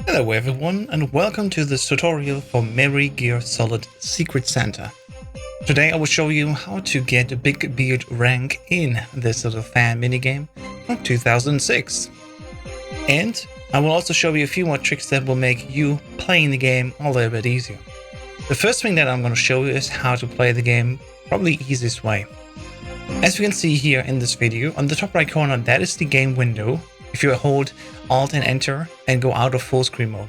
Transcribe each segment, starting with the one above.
Hello everyone, and welcome to this tutorial for Merry Gear Solid Secret Santa. Today I will show you how to get a big beard rank in this little fan minigame from 2006. And I will also show you a few more tricks that will make you playing the game a little bit easier. The first thing that I'm going to show you is how to play the game probably the easiest way. As you can see here in this video, on the top right corner, that is the game window. If you hold Alt and Enter and go out of full screen mode.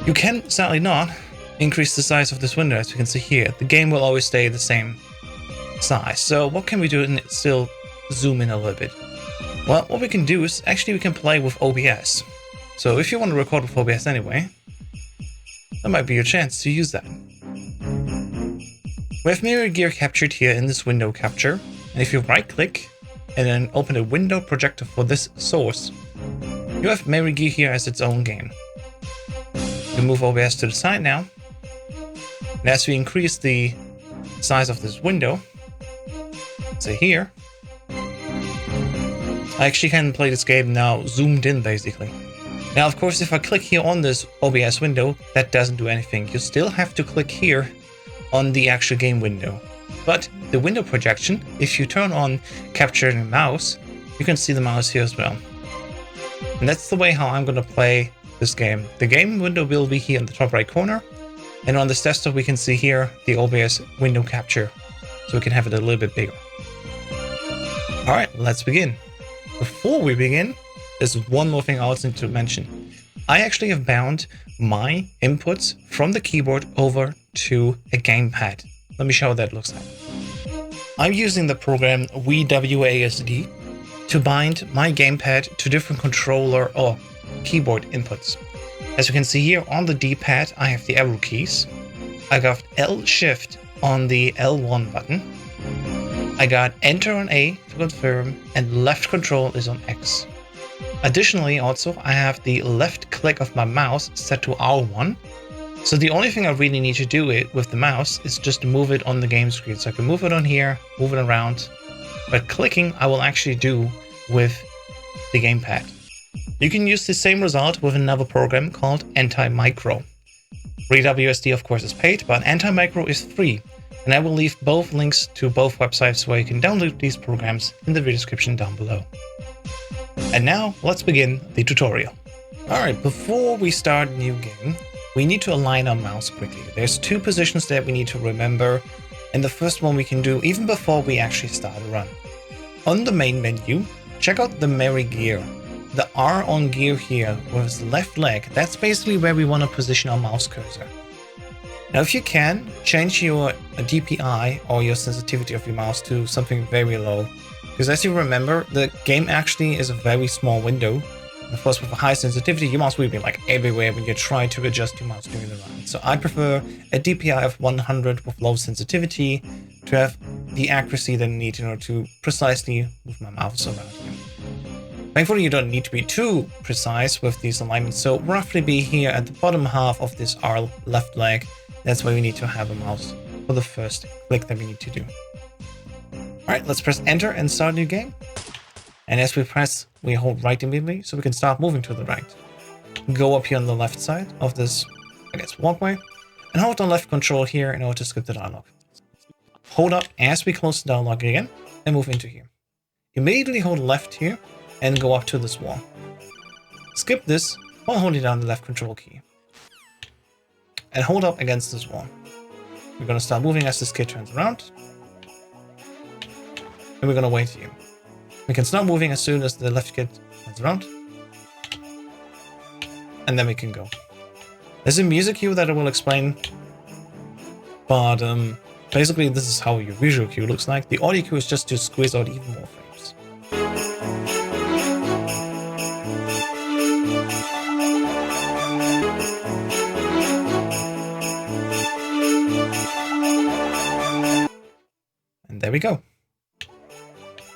You can sadly not increase the size of this window, as you can see here. The game will always stay the same size. So what can we do and still zoom in a little bit? Well, what we can do is actually we can play with OBS. So if you want to record with OBS anyway, that might be your chance to use that. We have Merry Gear captured here in this window capture. And if you right click and then open a window projector for this source, you have Merry Gear here as its own game. We move OBS to the side now. And as we increase the size of this window, say here, I actually can play this game now zoomed in basically. Now of course if I click here on this OBS window, that doesn't do anything. You still have to click here on the actual game window. But the window projection, if you turn on capturing mouse, you can see the mouse here as well. And that's the way how I'm going to play this game. The game window will be here in the top right corner. And on this desktop we can see here the OBS window capture. So we can have it a little bit bigger. Alright, let's begin. Before we begin, there's one more thing I also need to mention. I actually have bound my inputs from the keyboard over to a gamepad. Let me show how that looks like. I'm using the program reWASD to bind my gamepad to different controller or keyboard inputs. As you can see here on the D-pad, I have the arrow keys. I got L-Shift on the L1 button. I got Enter on A to confirm, and left control is on X. Additionally, also, I have the left click of my mouse set to R1. So the only thing I really need to do with the mouse is just to move it on the game screen. So I can move it on here, move it around, but clicking I will actually do with the gamepad. You can use the same result with another program called AntiMicro. reWASD of course is paid, but AntiMicro is free. And I will leave both links to both websites where you can download these programs in the video description down below. And now let's begin the tutorial. Alright, before we start a new game, we need to align our mouse quickly. There's two positions that we need to remember, and the first one we can do even before we actually start a run. On the main menu, check out the Merry Gear. The R on gear here with its left leg, that's basically where we want to position our mouse cursor. Now if you can, change your DPI or your sensitivity of your mouse to something very low. Because as you remember, the game actually is a very small window. Of course, with a high sensitivity, your mouse will be like everywhere when you try to adjust your mouse during the run. So I prefer a DPI of 100 with low sensitivity to have the accuracy that I need in order to precisely move my mouse around here. Thankfully, you don't need to be too precise with these alignments. So roughly be here at the bottom half of this R left leg. That's where we need to have a mouse for the first click that we need to do. Alright, let's press enter and start a new game. And as we press, we hold right immediately, so we can start moving to the right. Go up here on the left side of this, I guess, walkway, and hold the left control here in order to skip the dialog. Hold up as we close the dialog again, and move into here. Immediately hold left here, and go up to this wall. Skip this while holding down the left control key. And hold up against this wall. We're going to start moving as this kid turns around. And we're going to wait here. We can start moving as soon as the left kid turns around. And then we can go. There's a music cue that I will explain. But basically this is how your visual cue looks like. The audio cue is just to squeeze out even more frames. And there we go.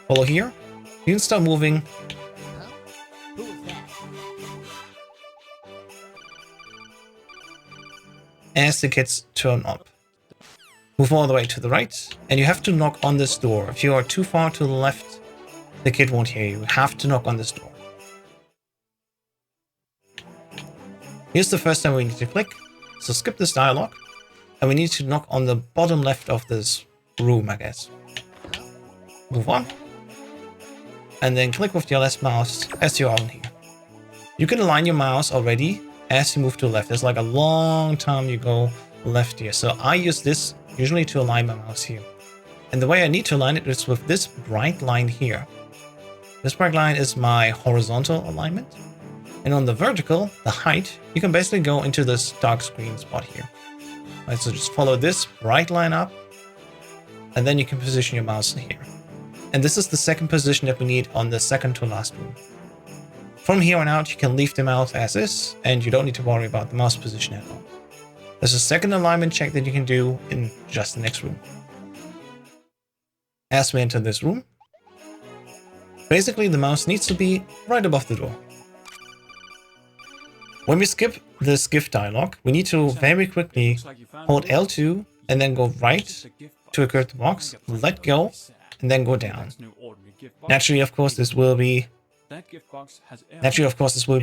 Follow here. You can start moving. As the kids turn up. Move all the way to the right, and you have to knock on this door. If you are too far to the left, the kid won't hear you. You have to knock on this door. Here's the first time we need to click. So skip this dialog. And we need to knock on the bottom left of this room, I guess. Move on. And then click with your left mouse as you're on here. You can align your mouse already as you move to the left. There's like a long time you go left here. So I use this usually to align my mouse here. And the way I need to align it is with this bright line here. This bright line is my horizontal alignment. And on the vertical, the height, you can basically go into this dark screen spot here. Right, so just follow this bright line up. And then you can position your mouse here. And this is the second position that we need on the second to last room. From here on out, you can leave the mouse as is, and you don't need to worry about the mouse position at all. There's a second alignment check that you can do in just the next room. As we enter this room, basically the mouse needs to be right above the door. When we skip this GIF dialog, we need to very quickly hold L2 and then go right to occur the box, let go, and then go down. Naturally, of course, this will be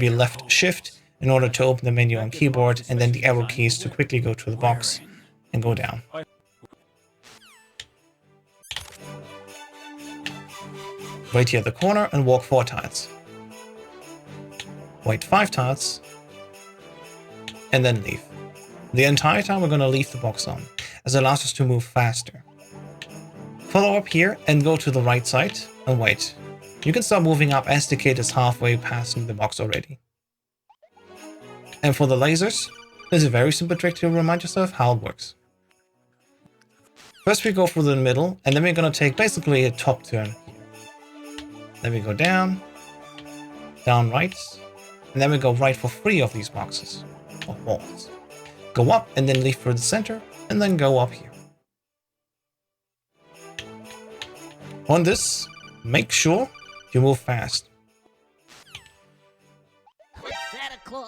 left shift in order to open the menu on keyboard, and then the arrow keys to quickly go to the box and go down. Wait here at the corner and walk 4 tiles. Wait 5 tiles, and then leave. The entire time we're going to leave the box on, as it allows us to move faster. Follow up here and go to the right side and wait. You can start moving up as the kid is halfway past the box already. And for the lasers, there's a very simple trick to remind yourself how it works. First we go through the middle, and then we're going to take basically a top turn here. Then we go down, down right, and then we go right for 3 of these boxes, or walls. Go up and then leave through the center, and then go up here. On this, make sure you move fast.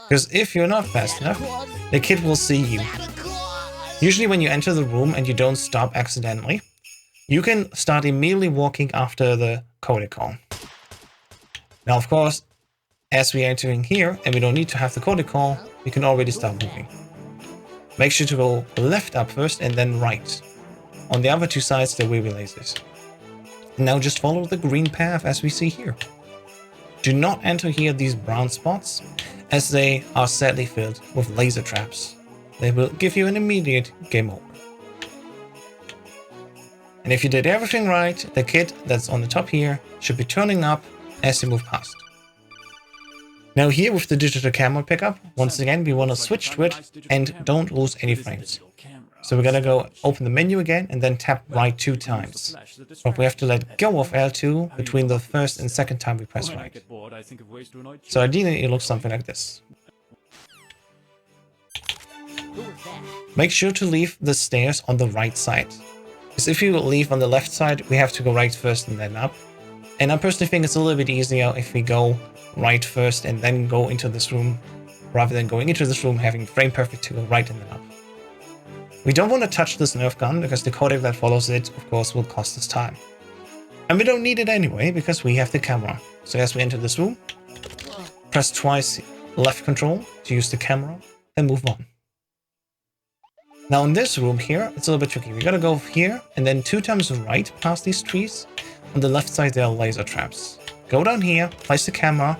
Because if you're not fast enough, the kid will see you. Usually when you enter the room and you don't stop accidentally, you can start immediately walking after the codec call. Now of course, as we are entering here and we don't need to have the codec call, we can already start moving. Make sure to go left up first and then right. On the other 2 sides there will be lasers. Now just follow the green path as we see here. Do not enter here these brown spots, as they are sadly filled with laser traps. They will give you an immediate game over. And if you did everything right, the kid that's on the top here should be turning up as you move past. Now here with the digital camera pickup, once again we want to switch to it and don't lose any frames. So we're gonna go open the menu again and then tap right 2 times. But we have to let go of L2 between the first and second time we press right. So ideally it looks something like this. Make sure to leave the stairs on the right side. Because if you leave on the left side, we have to go right first and then up. And I personally think it's a little bit easier if we go right first and then go into this room, rather than going into this room having frame perfect to go right and then up. We don't want to touch this Nerf gun because the codec that follows it, of course, will cost us time. And we don't need it anyway because we have the camera. So as we enter this room, press twice left control to use the camera and move on. Now in this room here, it's a little bit tricky. We gotta go here and then 2 times right past these trees. On the left side there are laser traps. Go down here, place the camera,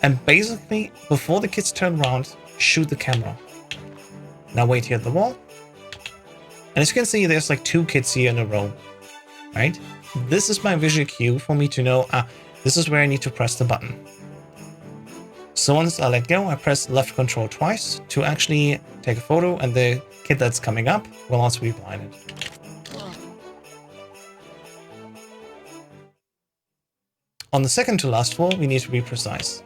and basically before the kids turn around, shoot the camera. Now wait here at the wall. And as you can see, there's like 2 kids here in a row, right? This is my visual cue for me to know, this is where I need to press the button. So once I let go, I press left control twice to actually take a photo, and the kid that's coming up will also be blinded. On the second to last floor, we need to be precise.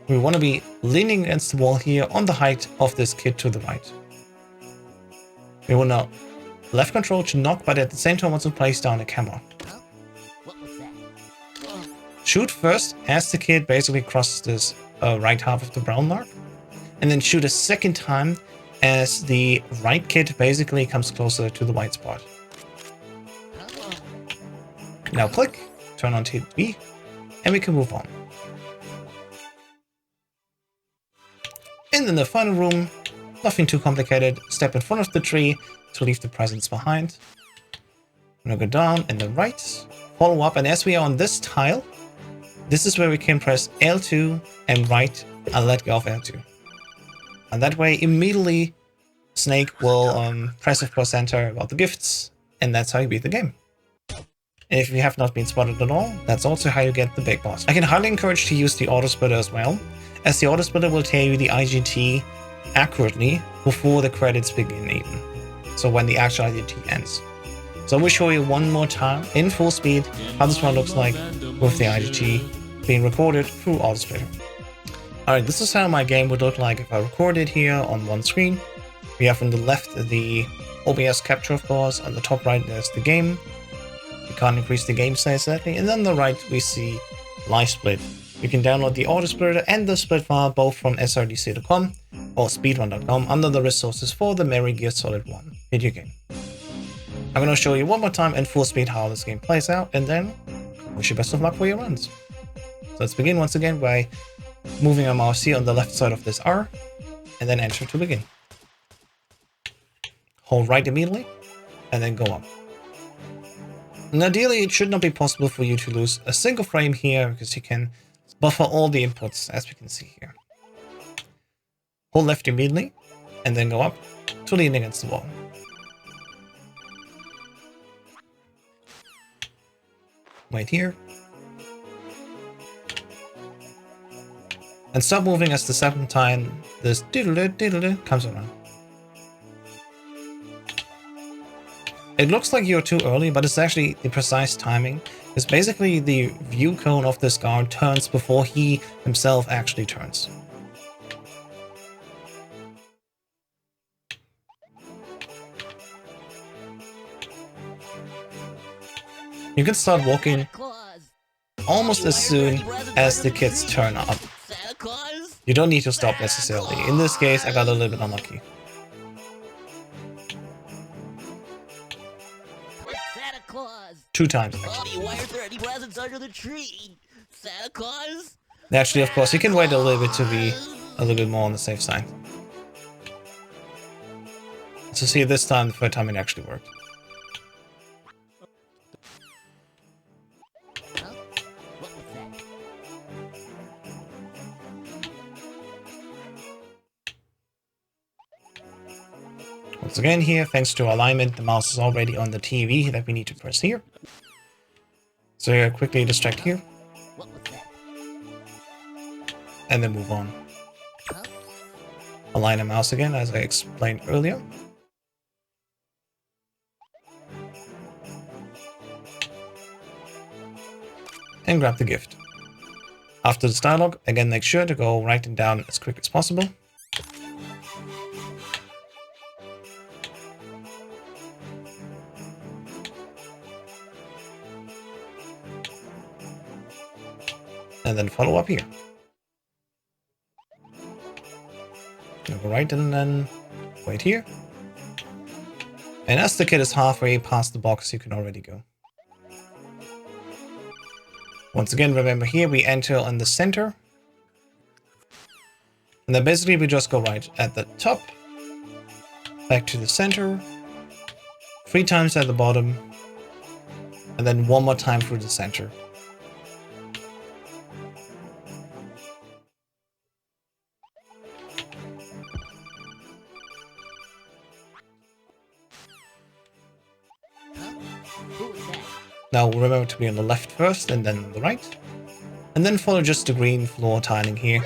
We want to be leaning against the wall here on the height of this kid to the right. We want to left control to knock, but at the same time want to place down the camera. Shoot first as the kid basically crosses this right half of the brown mark, and then shoot a second time as the right kid basically comes closer to the white spot. Now click, turn on TV, and we can move on. And in the final room, nothing too complicated. Step in front of the tree to leave the presents behind. I'm gonna go down and then right, follow up, and as we are on this tile, this is where we can press L2 and right and let go of L2. And that way, immediately, Snake will press F enter about the gifts, and that's how you beat the game. And if you have not been spotted at all, that's also how you get the big boss. I can highly encourage to use the auto splitter as well, as the auto splitter will tell you the IGT accurately before the credits begin even. So when the actual IGT ends. So I will show you one more time in full speed how this one looks like with the IGT being recorded through auto splitter. Alright, this is how my game would look like if I recorded here on one screen. We have on the left the OBS capture, of course. On the top right there's the game. We can't increase the game size exactly. And then on the right we see live split. You can download the auto splitter and the split file both from srdc.com or speedrun.com under the resources for the Metal Gear Solid 1 video game. I'm going to show you one more time in full speed how this game plays out, and then wish you best of luck for your runs. So let's begin once again by moving our mouse here on the left side of this R, and then enter to begin. Hold right immediately, and then go up. And ideally, it should not be possible for you to lose a single frame here, because you can buffer all the inputs, as we can see here. Hold left immediately, and then go up to lean against the wall. Wait here. And stop moving as the second time this diddle comes around. It looks like you're too early, but it's actually the precise timing. It's basically the view cone of this guard turns before he himself actually turns. You can start walking almost as soon as the kids turn up. You don't need to stop necessarily. In this case, I got a little bit unlucky. Two times, actually. Why are there any presents under the tree? Santa Claus? Actually, of course, you can wait a little bit to be a little bit more on the safe side. So see, this time, the third time it actually worked. Once again here, thanks to alignment, the mouse is already on the TV that we need to press here. So you quickly distract here. And then move on. Align the mouse again, as I explained earlier. And grab the gift. After this dialog, again make sure to go right and down as quick as possible. And then follow up here. Go right and then wait here. And as the kid is halfway past the box, you can already go. Once again, remember here we enter on the center. And then basically we just go right at the top, back to the center, 3 times at the bottom, and then one more time through the center. Now remember to be on the left first and then on the right. And then follow just the green floor tiling here.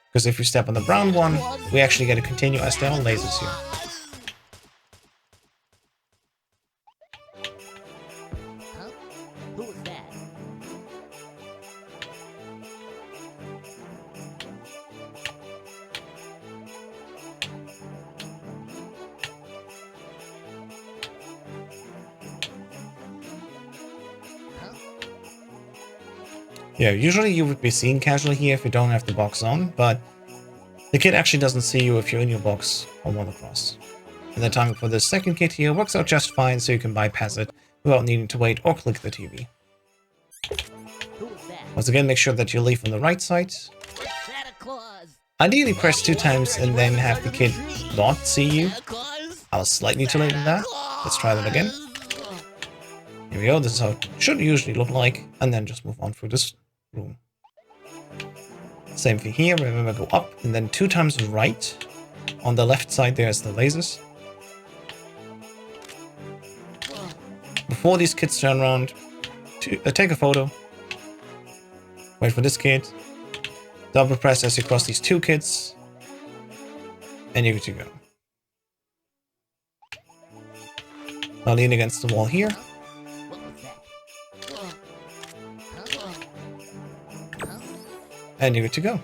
Because if you step on the brown one, we actually get to continue as there are lasers here. Who was that? Yeah, usually you would be seen casually here if you don't have the box on, but the kid actually doesn't see you if you're in your box on one across. And the timing for this second kit here works out just fine, so you can bypass it without needing to wait or click the TV. Who was that? Once again, make sure that you leave on the right side. Santa Claus. Ideally press 2 times and then have the kid not see you. I was slightly too late in that. Let's try that again. Here we go, this is how it should usually look like, and then just move on through this room. Same thing here, remember go up and then 2 times right. On the left side there's the lasers. Before these kids turn around, take a photo. Wait for this kid. Double press as you cross these 2 kids. And you're good to go. Now lean against the wall here. And you're good to go.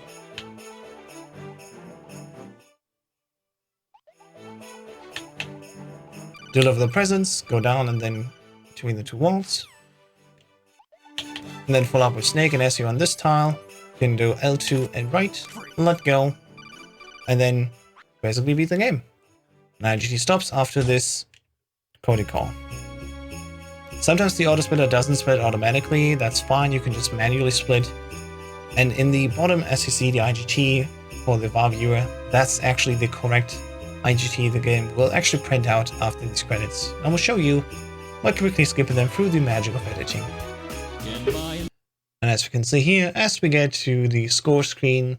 Deliver the presents, go down and then between the 2 walls. And then follow up with Snake, and as you're on this tile, you can do L2 and right, let go, and then basically beat the game. Now IGT stops after this coding call. Sometimes the auto splitter doesn't split automatically, that's fine, you can just manually split. And in the bottom, as you see the IGT for the VAR viewer, that's actually the correct IGT the game will actually print out after these credits. I will show you by quickly skipping them through the magic of editing. And as you can see here, as we get to the score screen,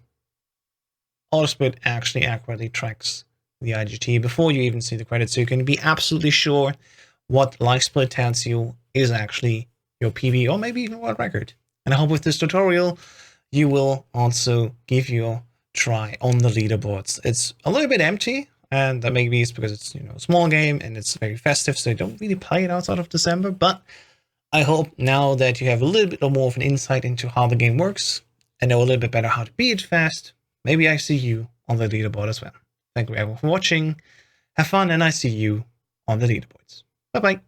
AutoSplit actually accurately tracks the IGT before you even see the credits, so you can be absolutely sure what like split tells you is actually your PB or maybe even world record. And I hope with this tutorial you will also give your try on the leaderboards. It's a little bit empty, and that maybe is because it's, you know, a small game and it's very festive, so you don't really play it outside of December. But I hope now that you have a little bit more of an insight into how the game works and know a little bit better how to beat it fast, maybe I see you on the leaderboard as well. Thank you everyone for watching. Have fun, and I see you on the leaderboards. Bye bye.